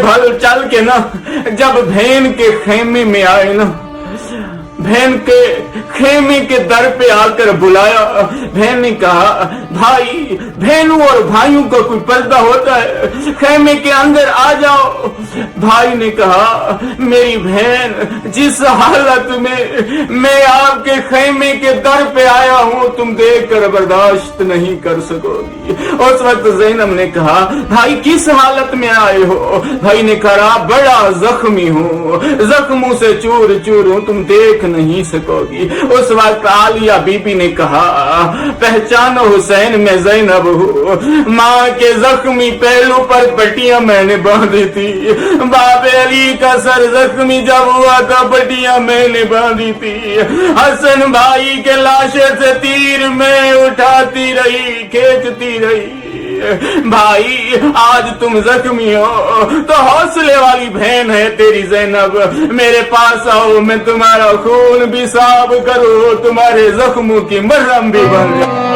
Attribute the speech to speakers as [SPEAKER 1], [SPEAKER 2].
[SPEAKER 1] भल चल के ना जब बहन के खेमे में आए ना, बहन के खेमे के दर पे आकर बुलाया। बहन ने कहा भाई, बहनों और भाइयों का कोई पर्दा होता है, खेमे के अंदर आ जाओ। भाई ने कहा मेरी बहन, जिस हालत में मैं आपके खेमे के दर पे आया हूँ तुम देख कर बर्दाश्त नहीं कर सकोगी। उस वक्त ज़ैनब ने कहा भाई किस हालत में आए हो? भाई ने कहा बड़ा जख्मी हूँ, जख्मों से चूर चूर हूँ, तुम देख नहीं सकोगी। उस वक्त आलिया बीबी ने कहा पहचानो हुसैन, मैं ज़ैनब हूँ, माँ के जख्मी पहलू पर पट्टियां मैंने बांधी थी, बाबे अली का सर जख्मी जब हुआ था पट्टियां मैंने बांधी थी, हसन भाई के लाशे से तीर मैं उठाती रही, खींचती रही। भाई आज तुम जख्मी हो तो हौसले वाली बहन है तेरी ज़ैनब, मेरे पास आओ, मैं तुम्हारा खून भी साफ करूं, तुम्हारे जख्मों की मरहम भी बन जाऊं।